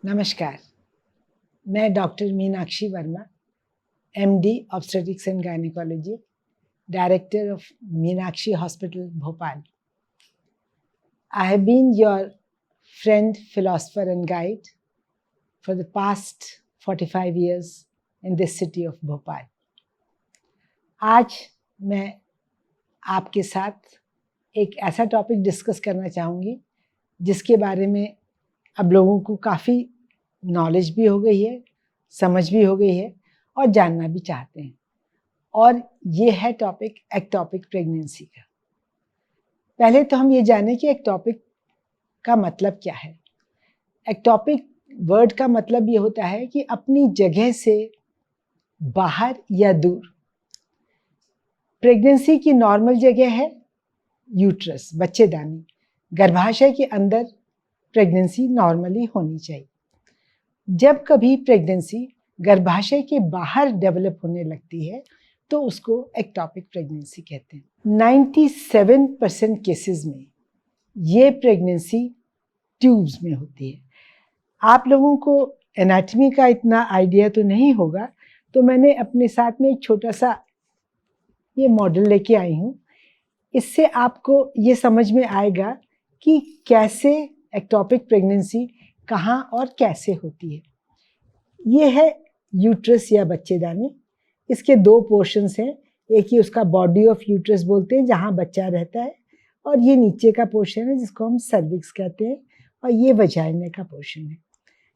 नमस्कार, मैं doctor Meenakshi Verma, MD obstetrics and gynaecology, director of Meenakshi hospital Bhopal. I have been your friend, philosopher and guide for the past 45 years in this city of Bhopal. आज मैं आपके साथ एक ऐसा टॉपिक डिस्कस करना चाहूँगी जिसके बारे में अब लोगों को काफ़ी नॉलेज भी हो गई है, समझ भी हो गई है और जानना भी चाहते हैं. और ये है टॉपिक एक्टोपिक प्रेगनेंसी का. पहले तो हम ये जानें कि एक्टोपिक का मतलब क्या है. एक्टोपिक वर्ड का मतलब ये होता है कि अपनी जगह से बाहर या दूर. प्रेगनेंसी की नॉर्मल जगह है यूट्रस, बच्चेदानी. गर्भाशय के अंदर प्रेगनेंसी नॉर्मली होनी चाहिए. जब कभी प्रेगनेंसी गर्भाशय के बाहर डेवलप होने लगती है तो उसको एक्टोपिक प्रेगनेंसी कहते हैं. 97% केसेस में ये प्रेगनेंसी ट्यूब्स में होती है. आप लोगों को एनाटॉमी का इतना आइडिया तो नहीं होगा, तो मैंने अपने साथ में एक छोटा सा ये मॉडल लेके आई हूँ. इससे आपको ये समझ में आएगा कि कैसे एक्टोपिक प्रेगनेंसी कहाँ और कैसे होती है. ये है यूट्रस या बच्चेदानी. इसके दो पोर्शंस हैं. एक ही उसका बॉडी ऑफ यूट्रस बोलते हैं जहाँ बच्चा रहता है, और ये नीचे का पोर्शन है जिसको हम सर्विक्स कहते हैं, और ये वजाइना का पोर्शन है.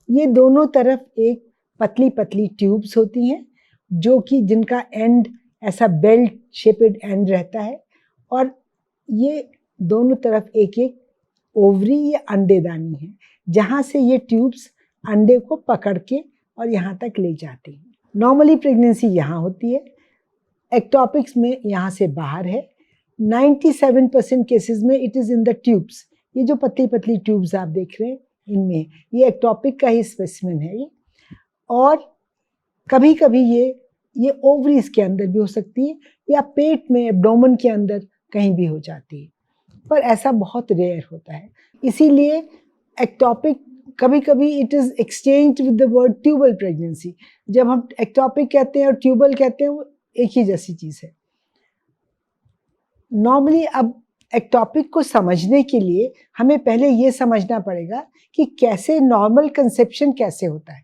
ये दोनों तरफ एक पतली पतली ट्यूब्स होती हैं जो कि जिनका एंड ऐसा बेल्ट शेपेड एंड रहता है, और ये दोनों तरफ एक एक ओवरी या अंडेदानी है जहाँ से ये ट्यूब्स अंडे को पकड़ के और यहाँ तक ले जाती हैं. नॉर्मली प्रेगनेंसी यहाँ होती है, एक्टोपिक्स में यहाँ से बाहर है. 97% केसेस में it is in the tubes. ये जो पतली पतली ट्यूब्स आप देख रहे हैं इनमें ये एक्टोपिक का ही स्पेसिमेन है ये. और कभी कभी ये ओवरीज के अंदर भी हो सकती है या पेट में एब्डोमेन के अंदर कहीं भी हो जाती है, पर ऐसा बहुत रेयर होता है. इसीलिए एक्टोपिक कभी कभी it is exchanged with the word tubal pregnancy. जब हम एक्टोपिक कहते हैं और ट्यूबल कहते हैं वो एक ही जैसी चीज़ है. नॉर्मली अब एक्टोपिक को समझने के लिए हमें पहले ये समझना पड़ेगा कि कैसे नॉर्मल कंसेप्शन कैसे होता है.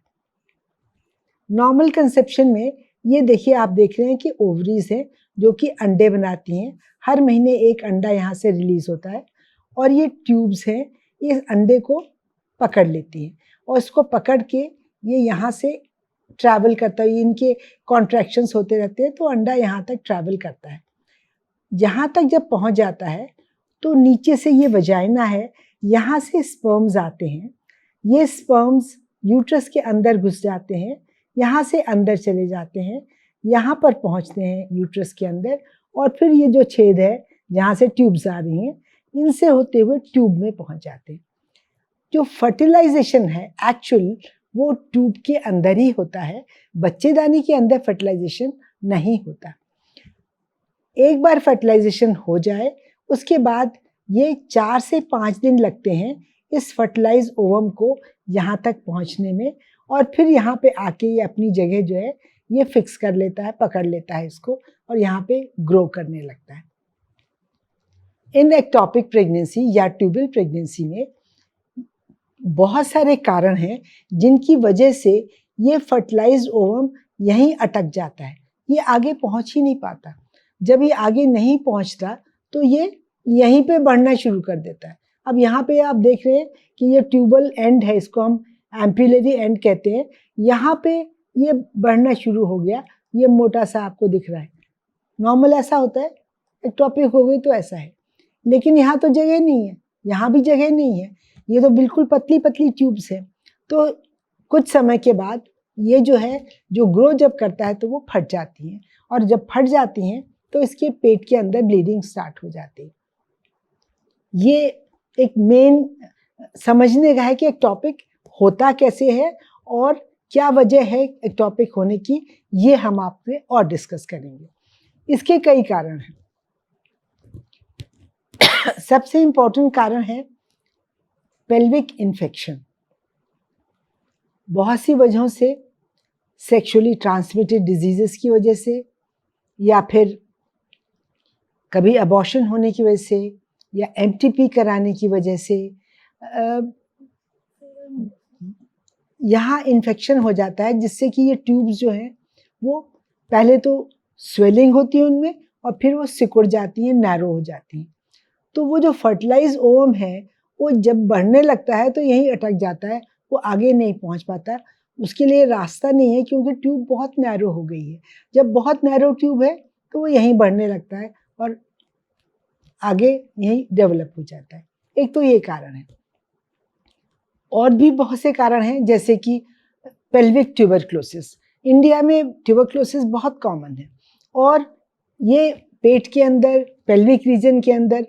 नॉर्मल कंसेप्शन में ये देखिए, आप देख रहे हैं कि ओवरीज हैं जो कि अंडे बनाती हैं. हर महीने एक अंडा यहाँ से रिलीज होता है, और ये ट्यूब्स हैं इस अंडे को पकड़ लेती हैं, और इसको पकड़ के ये यहाँ से ट्रैवल करता है. इनके कॉन्ट्रैक्शंस होते रहते हैं तो अंडा यहाँ तक ट्रैवल करता है. यहाँ तक जब पहुँच जाता है तो नीचे से ये वजाइना है, यहाँ से स्पर्म्स आते हैं. ये स्पर्म्स यूट्रस के अंदर घुस जाते हैं, यहाँ से अंदर चले जाते हैं, यहाँ पर पहुँचते हैं यूट्रस के अंदर, और फिर ये जो छेद है जहाँ से ट्यूब्स आ रही हैं इनसे होते हुए ट्यूब में पहुँच जाते हैं. जो फर्टिलाइजेशन है एक्चुअल वो ट्यूब के अंदर ही होता है. बच्चेदानी के अंदर फर्टिलाइजेशन नहीं होता. एक बार फर्टिलाइजेशन हो जाए उसके बाद ये 4 से 5 दिन लगते हैं इस फर्टिलाइज ओवम को यहाँ तक पहुँचने में, और फिर यहाँ पे आके ये अपनी जगह जो है ये फिक्स कर लेता है, पकड़ लेता है इसको, और यहाँ पे ग्रो करने लगता है. इन एक्टोपिक प्रेगनेंसी या ट्यूबल प्रेगनेंसी में बहुत सारे कारण हैं जिनकी वजह से ये फर्टिलाइज्ड ओवम यहीं अटक जाता है, ये आगे पहुंच ही नहीं पाता. जब ये आगे नहीं पहुंचता तो ये यहीं पे बढ़ना शुरू कर देता है. अब यहाँ पे आप देख रहे हैं कि ये ट्यूबल एंड है, इसको हम एम्पिलरी एंड कहते हैं. यहाँ पे ये बढ़ना शुरू हो गया, ये मोटा सा आपको दिख रहा है. नॉर्मल ऐसा होता है, एक्टोपिक हो गई तो ऐसा है, लेकिन यहाँ तो जगह नहीं है, यहाँ भी जगह नहीं है. ये तो बिल्कुल पतली पतली ट्यूब्स हैं. तो कुछ समय के बाद ये जो है जो ग्रो जब करता है तो वो फट जाती हैं, और जब फट जाती हैं तो इसके पेट के अंदर ब्लीडिंग स्टार्ट हो जाती है. ये एक मेन समझने का है कि एक्टोपिक होता कैसे है और क्या वजह है एक्टोपिक होने की, ये हम आपसे और डिस्कस करेंगे. इसके कई कारण हैं. सबसे इम्पोर्टेंट कारण है पेल्विक इन्फेक्शन. बहुत सी वजहों से, सेक्सुअली ट्रांसमिटेड डिजीजेस की वजह से, या फिर कभी अबॉर्शन होने की वजह से, या एमटीपी कराने की वजह से यहाँ इन्फेक्शन हो जाता है, जिससे कि ये ट्यूब्स जो हैं वो पहले तो स्वेलिंग होती है उनमें, और फिर वो सिकुड़ जाती हैं, नैरो हो जाती हैं। तो वो जो फर्टिलाइज ओवम है वो जब बढ़ने लगता है तो यहीं अटक जाता है, वो आगे नहीं पहुंच पाता। उसके लिए रास्ता नहीं है, क्योंकि ट्यूब बहुत नैरो हो गई है। जब बहुत नैरो ट्यूब है तो वो यहीं बढ़ने लगता है और आगे यहीं डेवलप हो जाता है। एक तो ये कारण है। और भी बहुत से कारण हैं, जैसे कि पेल्विक ट्यूबरक्लोसिस। इंडिया में ट्यूबरक्लोसिस बहुत कॉमन है, और ये पेट के अंदर, पेल्विक रीजन के अंदर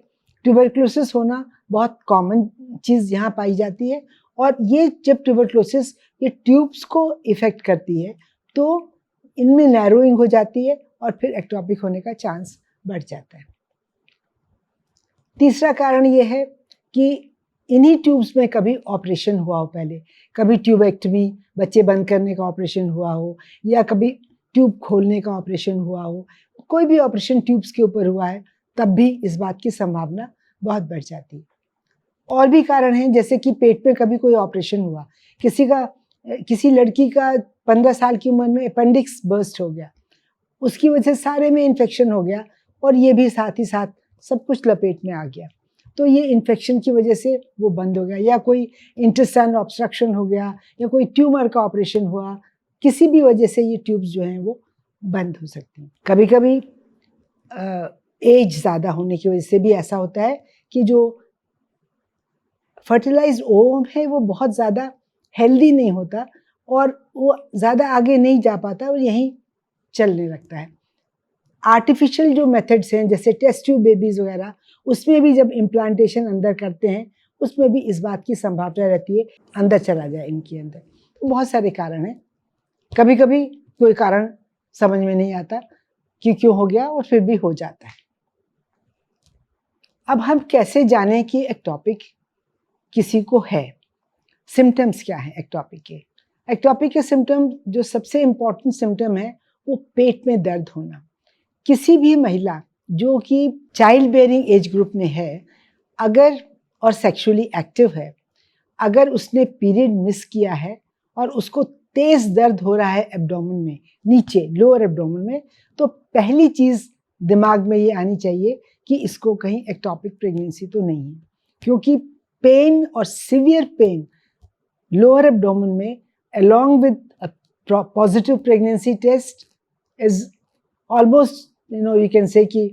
ट्यूबरक्लोसिस होना बहुत कॉमन चीज़ यहाँ पाई जाती है। और ये जब ट्यूबरक्लोसिस ये ट्यूब्स को इफ़ेक्ट करती है तो इनमें नैरोइंग हो जाती है और फिर एक्टोपिक होने का चांस बढ़ जाता है। तीसरा कारण ये है कि इन्हीं ट्यूब्स में कभी ऑपरेशन हुआ हो पहले, कभी ट्यूबेक्टमी, बच्चे बंद करने का ऑपरेशन हुआ हो, या कभी ट्यूब खोलने का ऑपरेशन हुआ हो, कोई भी ऑपरेशन ट्यूब्स के ऊपर हुआ है, तब भी इस बात की संभावना बहुत बढ़ जाती है। और भी कारण हैं, जैसे कि पेट में कभी कोई ऑपरेशन हुआ, किसी लड़की का 15 साल की उम्र में अपेंडिक्स बर्स्ट हो गया, उसकी वजह से सारे में इन्फेक्शन हो गया, और ये भी साथ ही साथ सब कुछ लपेट में आ गया, तो ये इन्फेक्शन की वजह से वो बंद हो गया। या कोई इंटेस्टाइन ऑब्स्ट्रक्शन हो गया, या कोई ट्यूमर का ऑपरेशन हुआ, किसी भी वजह से ये ट्यूब्स जो हैं वो बंद हो सकती हैं। कभी कभी एज ज़्यादा होने की वजह से भी ऐसा होता है कि जो फर्टिलाइज्ड ओवम है वो बहुत ज़्यादा हेल्दी नहीं होता, और वो ज़्यादा आगे नहीं जा पाता और यहीं चलने लगता है। आर्टिफिशियल जो मेथड्स हैं, जैसे टेस्ट ट्यूब बेबीज़ वगैरह, उसमें भी जब इम्प्लांटेशन अंदर करते हैं, उसमें भी इस बात की संभावना रहती है अंदर चला जाए इनके अंदर। तो बहुत सारे कारण हैं। कभी कभी कोई कारण समझ में नहीं आता कि क्यों हो गया, और फिर भी हो जाता है। अब हम कैसे जानें कि एक्टोपिक किसी को है? सिम्टम्स क्या हैं एक्टोपिक के? एक्टोपिक के सिम्टम, जो सबसे इम्पॉर्टेंट सिम्टम है, वो पेट में दर्द होना। किसी भी महिला जो कि चाइल्ड बेयरिंग एज ग्रुप में है, अगर और सेक्सुअली एक्टिव है, अगर उसने पीरियड मिस किया है और उसको तेज दर्द हो रहा है एब्डोमेन में, नीचे लोअर एब्डोमेन में, तो पहली चीज दिमाग में ये आनी चाहिए कि इसको कहीं एक्टोपिक प्रेगनेंसी तो नहीं है, क्योंकि पेन और सिवियर पेन लोअर एब्डोमेन में along with a positive pregnancy test is almost, you can say कि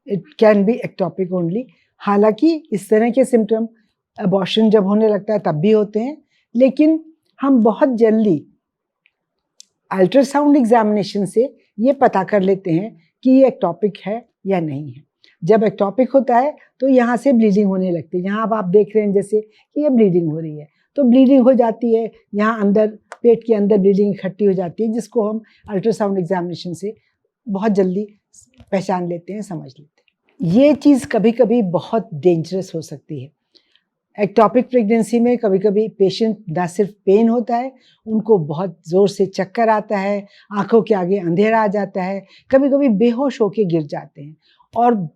it can be ectopic only। हालांकि इस तरह के सिम्टम अबॉर्शन जब होने लगता है तब भी होते हैं, लेकिन हम बहुत जल्दी अल्ट्रासाउंड एग्जामिनेशन से ये पता कर लेते हैं कि ये एक्टोपिक है या नहीं है। जब एक्टोपिक होता है तो यहाँ से ब्लीडिंग होने लगती है। यहाँ अब आप देख रहे हैं जैसे कि ये ब्लीडिंग हो रही है, तो ब्लीडिंग हो जाती है, यहाँ अंदर पेट के अंदर ब्लीडिंग इकट्ठी हो जाती है, जिसको हम अल्ट्रासाउंड एग्जामिनेशन से बहुत जल्दी पहचान लेते हैं, समझ लेते हैं। ये चीज़ कभी कभी बहुत डेंजरस हो सकती है। एक्टोपिक प्रेगनेंसी में कभी कभी पेशेंट ना सिर्फ पेन होता है, उनको बहुत ज़ोर से चक्कर आता है, आंखों के आगे अंधेरा आ जाता है, कभी कभी बेहोश होके गिर जाते हैं। और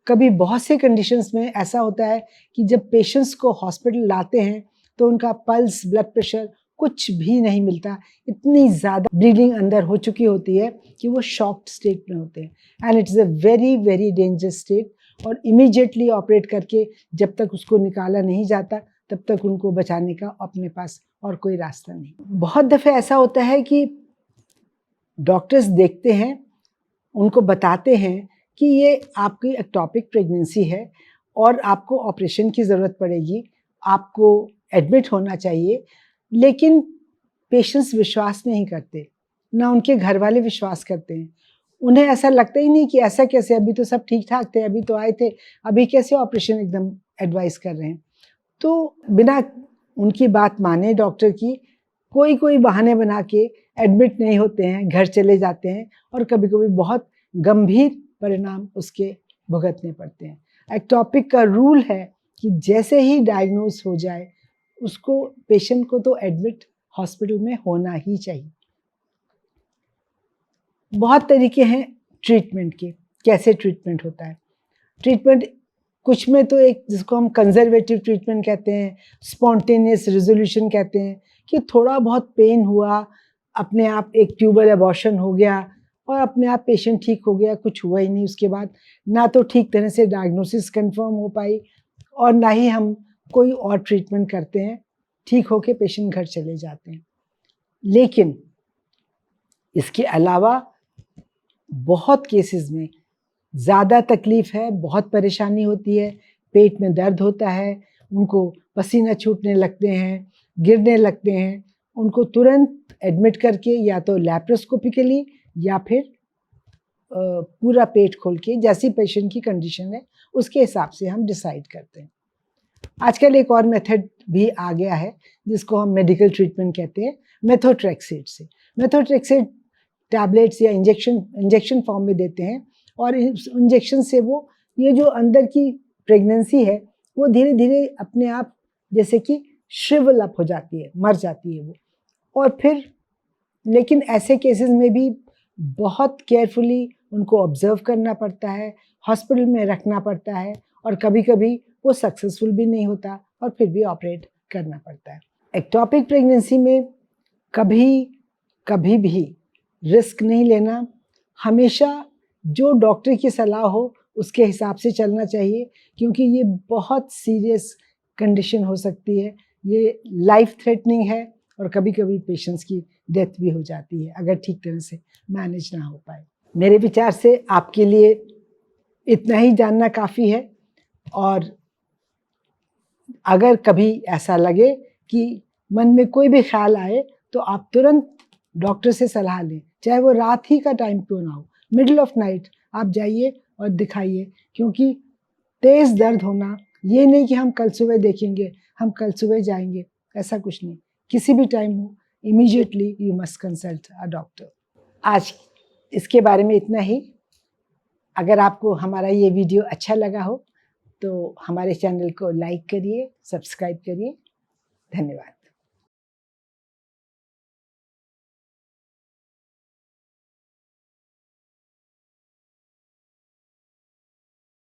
कभी बहुत से कंडीशंस में ऐसा होता है कि जब पेशेंट्स को हॉस्पिटल लाते हैं तो उनका पल्स, ब्लड प्रेशर कुछ भी नहीं मिलता, इतनी ज़्यादा ब्लीडिंग अंदर हो चुकी होती है कि वो शॉक्ड स्टेट में होते हैं। And it is a very very dangerous state, और इमीडिएटली ऑपरेट करके जब तक उसको निकाला नहीं जाता तब तक उनको बचाने का अपने पास और कोई रास्ता नहीं। बहुत दफ़े ऐसा होता है कि डॉक्टर्स देखते हैं, उनको बताते हैं कि ये आपकी एक्टोपिक प्रेगनेंसी है और आपको ऑपरेशन की ज़रूरत पड़ेगी, आपको एडमिट होना चाहिए, लेकिन पेशेंट्स विश्वास नहीं करते, ना उनके घर वाले विश्वास करते हैं। उन्हें ऐसा लगता ही नहीं कि ऐसा कैसे, अभी तो सब ठीक ठाक थे, अभी तो आए थे, अभी कैसे ऑपरेशन एकदम एडवाइस कर रहे हैं। तो बिना उनकी बात माने डॉक्टर की, कोई कोई बहाने बना के एडमिट नहीं होते हैं, घर चले जाते हैं, और कभी कभी बहुत गंभीर परिणाम उसके भुगतने पड़ते हैं। एक्टोपिक का रूल है कि जैसे ही डायग्नोज हो जाए उसको, पेशेंट को तो एडमिट हॉस्पिटल में होना ही चाहिए। बहुत तरीके हैं ट्रीटमेंट के, कैसे ट्रीटमेंट होता है। ट्रीटमेंट कुछ में तो एक जिसको हम कंजर्वेटिव ट्रीटमेंट कहते हैं, स्पॉन्टेनियस रेजोल्यूशन कहते हैं, कि थोड़ा बहुत पेन हुआ, अपने आप एक ट्यूबल एबॉर्शन हो गया और अपने आप पेशेंट ठीक हो गया, कुछ हुआ ही नहीं उसके बाद, ना तो ठीक तरह से डायग्नोसिस कंफर्म हो पाई और ना ही हम कोई और ट्रीटमेंट करते हैं, ठीक होके पेशेंट घर चले जाते हैं। लेकिन इसके अलावा बहुत केसेस में ज़्यादा तकलीफ़ है, बहुत परेशानी होती है, पेट में दर्द होता है, उनको पसीना छूटने लगते हैं, गिरने लगते हैं, उनको तुरंत एडमिट करके या तो लैप्रोस्कोपिकली या फिर पूरा पेट खोल के, जैसी पेशेंट की कंडीशन है उसके हिसाब से हम डिसाइड करते हैं। आजकल एक और मेथड भी आ गया है जिसको हम मेडिकल ट्रीटमेंट कहते हैं, मेथोट्रेक्सेट से। मेथोट्रेक्सेट टैबलेट्स या इंजेक्शन फॉर्म में देते हैं और इस इंजेक्शन से वो ये जो अंदर की प्रेगनेंसी है वो धीरे धीरे अपने आप जैसे कि श्रिवल अप हो जाती है, मर जाती है वो। और फिर लेकिन ऐसे केसेस में भी बहुत केयरफुली उनको ऑब्जर्व करना पड़ता है, हॉस्पिटल में रखना पड़ता है और कभी कभी वो सक्सेसफुल भी नहीं होता और फिर भी ऑपरेट करना पड़ता है। एक्टोपिक प्रेगनेंसी में कभी भी रिस्क नहीं लेना, हमेशा जो डॉक्टर की सलाह हो उसके हिसाब से चलना चाहिए, क्योंकि ये बहुत सीरियस कंडीशन हो सकती है, ये लाइफ थ्रेटनिंग है और कभी कभी पेशेंट्स की डेथ भी हो जाती है अगर ठीक तरह से मैनेज ना हो पाए। मेरे विचार से आपके लिए इतना ही जानना काफ़ी है, और अगर कभी ऐसा लगे कि मन में कोई भी ख्याल आए तो आप तुरंत डॉक्टर से सलाह लें, चाहे वो रात ही का टाइम क्यों ना हो, मिडिल ऑफ नाइट आप जाइए और दिखाइए, क्योंकि तेज़ दर्द होना ये नहीं कि हम कल सुबह देखेंगे, हम कल सुबह जाएंगे, ऐसा कुछ नहीं, किसी भी टाइम हो, immediately you must consult a doctor. आज इसके बारे में इतना ही। अगर आपको हमारा ये वीडियो अच्छा लगा हो तो हमारे चैनल को लाइक करिए, सब्सक्राइब करिए। धन्यवाद।